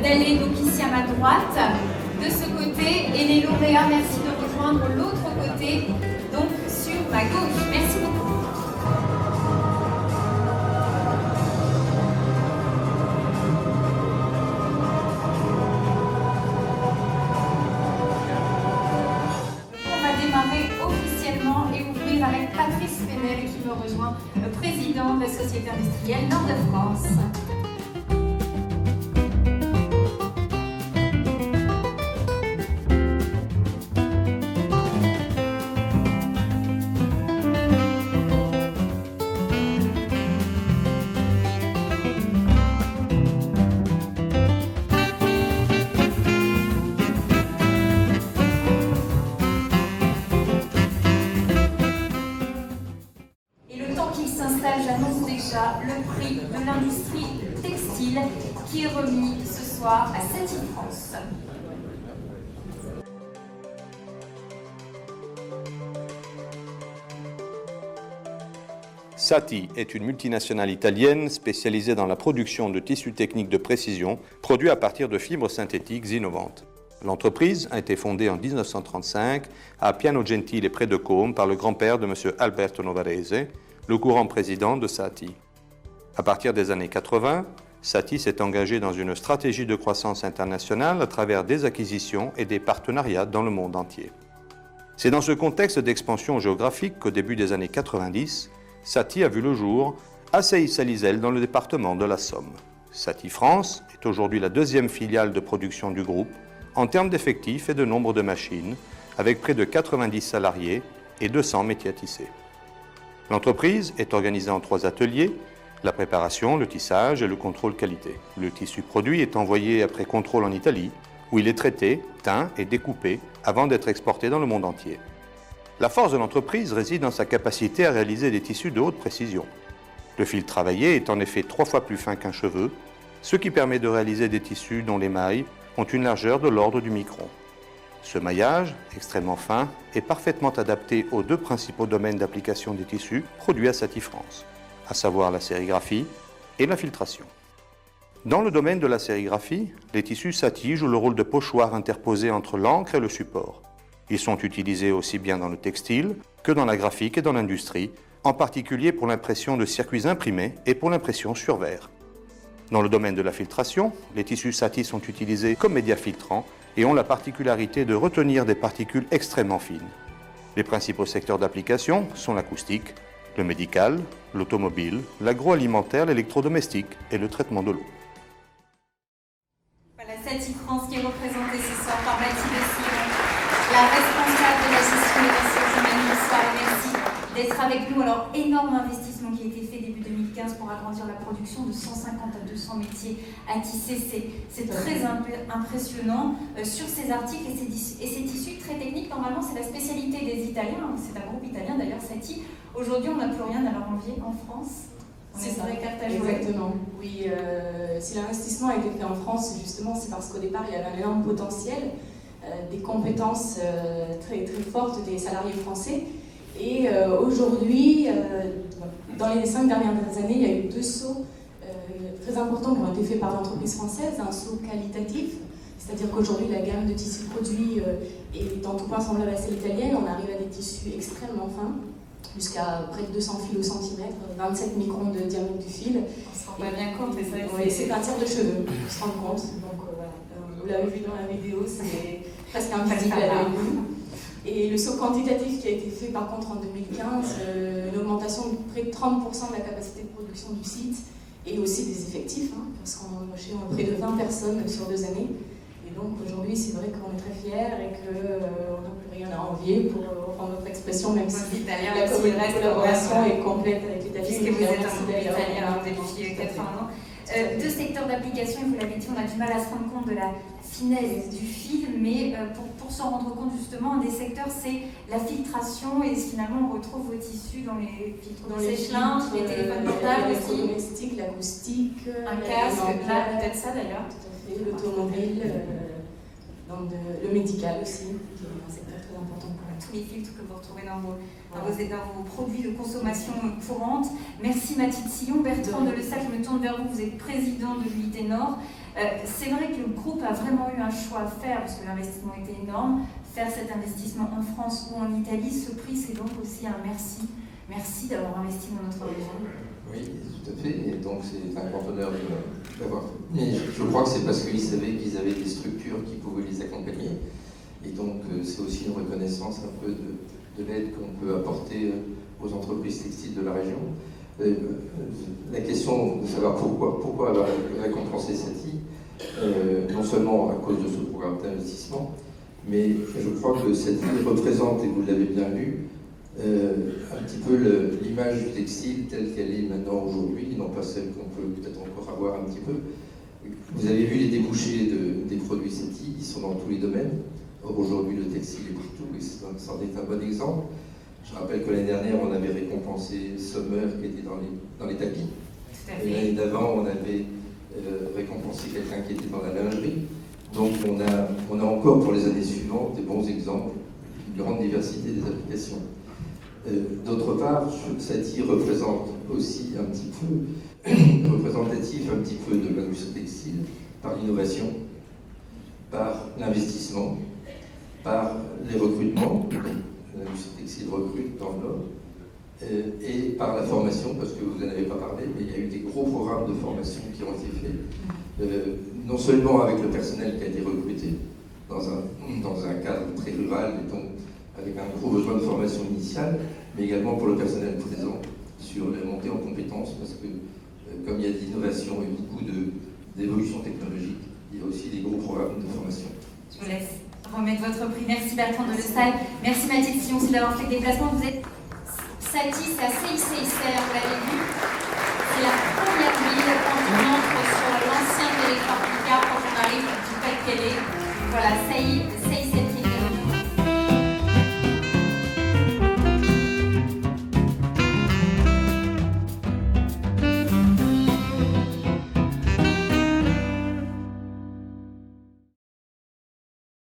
d'aller donc ici à ma droite, de ce côté, et les lauréats, merci de rejoindre l'autre côté, donc sur ma gauche. Merci beaucoup. On va démarrer officiellement et ouvrir avec Patrice Penel qui me rejoint, le président de la Société industrielle Nord de France. J'annonce déjà le prix de l'industrie textile qui est remis ce soir à Saty France. Saty est une multinationale italienne spécialisée dans la production de tissus techniques de précision produits à partir de fibres synthétiques innovantes. L'entreprise a été fondée en 1935 à Piano Gentile près de Côme par le grand-père de M. Alberto Novarese, le courant président de Saty. À partir des années 80, Saty s'est engagé dans une stratégie de croissance internationale à travers des acquisitions et des partenariats dans le monde entier. C'est dans ce contexte d'expansion géographique qu'au début des années 90, Saty a vu le jour à Sailly-Salizelles dans le département de la Somme. Saty France est aujourd'hui la deuxième filiale de production du groupe en termes d'effectifs et de nombre de machines, avec près de 90 salariés et 200 métiers à tisser. L'entreprise est organisée en 3 ateliers, la préparation, le tissage et le contrôle qualité. Le tissu produit est envoyé après contrôle en Italie, où il est traité, teint et découpé avant d'être exporté dans le monde entier. La force de l'entreprise réside dans sa capacité à réaliser des tissus de haute précision. Le fil travaillé est en effet 3 fois plus fin qu'un cheveu, ce qui permet de réaliser des tissus dont les mailles ont une largeur de l'ordre du micron. Ce maillage, extrêmement fin, est parfaitement adapté aux 2 principaux domaines d'application des tissus produits à Saty France, à savoir la sérigraphie et la filtration. Dans le domaine de la sérigraphie, les tissus Saty jouent le rôle de pochoir interposé entre l'encre et le support. Ils sont utilisés aussi bien dans le textile que dans la graphique et dans l'industrie, en particulier pour l'impression de circuits imprimés et pour l'impression sur verre. Dans le domaine de la filtration, les tissus Saty sont utilisés comme médias filtrants et ont la particularité de retenir des particules extrêmement fines. Les principaux secteurs d'application sont l'acoustique, le médical, l'automobile, l'agroalimentaire, l'électrodomestique et le traitement de l'eau. Voilà, Saty France qui est représentée ce soir par Mathilde Sillon, la responsable de la gestion des ressources humaines. Bonsoir et merci d'être avec nous. Alors, énorme investissement qui a été fait début 2015 pour agrandir la production de 150 à 200 métiers à tisser. C'est très impressionnant sur ces articles et ces tissus très techniques. Normalement, c'est la spécialité des Italiens. C'est un groupe italien d'ailleurs, Saty. Aujourd'hui, on n'a plus rien à leur envier en France. C'est ça, exactement. Oui, si l'investissement a été fait en France, justement, c'est parce qu'au départ, il y avait un énorme potentiel, des compétences très, très fortes des salariés français. Et aujourd'hui, dans les 5 dernières années, il y a eu 2 sauts très importants qui ont été faits par l'entreprise française, un saut qualitatif, c'est-à-dire qu'aujourd'hui la gamme de tissus produits est en tout point semblable à celle italienne. On arrive à des tissus extrêmement fins, jusqu'à près de 200 fils au centimètre, 27 microns de diamètre du fil. On se rend pas bien compte, c'est un tiers de cheveux, on se rend compte. Donc voilà, vous l'avez vu dans la vidéo, c'est presque invisible à l'œil nu. Et le saut quantitatif qui a été fait par contre en 2015, une augmentation de près de 30% de la capacité de production du site et aussi des effectifs, parce qu'on a embauché près de 20 personnes sur 2 années. Et donc aujourd'hui, c'est vrai qu'on est très fiers et qu'on n'a plus rien à envier pour reprendre notre expression, même si la collaboration est complète avec l'Italie. Puisque vous êtes un groupe italien depuis 80 ans. 2 secteurs d'application, et vous l'avez dit, on a du mal à se rendre compte de la finesse du fil, mais pour s'en rendre compte justement, un des secteurs c'est la filtration et finalement on retrouve vos tissus dans les filtres de sèche-linge, les téléphones portables aussi. L'électrodomestique, l'acoustique, un casque, là peut-être ça d'ailleurs. Tout à fait, l'automobile, le médical aussi, qui est un secteur très important pour tous les filtres que vous retrouvez dans vos produits de consommation courante. Merci Mathilde Sillon. Bertrand de Lessac, je me tourne vers vous, vous êtes président de l'UIT Nord. C'est vrai que le groupe a vraiment eu un choix à faire, parce que l'investissement était énorme. Faire cet investissement en France ou en Italie, ce prix, c'est donc aussi un merci. Merci d'avoir investi dans notre région. Oui, tout à fait. Et donc c'est un grand honneur d'avoir fait. Mais je crois que c'est parce qu'ils savaient qu'ils avaient des structures qui pouvaient les accompagner. Et donc c'est aussi une reconnaissance un peu de l'aide qu'on peut apporter aux entreprises textiles de la région. La question de savoir pourquoi avoir récompensé Saty, non seulement à cause de ce programme d'investissement, mais je crois que Saty représente, et vous l'avez bien vu, un petit peu l'image du textile telle qu'elle est maintenant aujourd'hui, non pas celle qu'on peut peut-être encore avoir un petit peu. Vous avez vu les débouchés des produits Saty, ils sont dans tous les domaines. Or aujourd'hui le textile est partout et c'en est un bon exemple. Je rappelle que l'année dernière on avait récompensé Sommer qui était dans les tapis. Et l'année d'avant on avait récompensé quelqu'un qui était dans la lingerie. Donc on a encore pour les années suivantes des bons exemples, une grande diversité des applications. D'autre part, Saty représente aussi un petit peu, représentatif un petit peu de l'industrie textile, par l'innovation, par l'investissement, par les recrutements, l'industrie textile recrute dans le Nord, et par la formation, parce que vous n'en avez pas parlé, mais il y a eu des gros programmes de formation qui ont été faits, non seulement avec le personnel qui a été recruté, dans un cadre très rural, et donc avec un gros besoin de formation initiale, mais également pour le personnel présent sur la montée en compétences, parce que comme il y a de l'innovation et beaucoup d'évolution technologique, il y a aussi des gros programmes de formation. Je vous laisse remettre votre prix. Merci Bertrand de Lestalle. Merci Mathilde Sillon aussi d'avoir fait le déplacement. Vous êtes Saty, c'est à CICICR, vous l'avez vu. C'est la première ville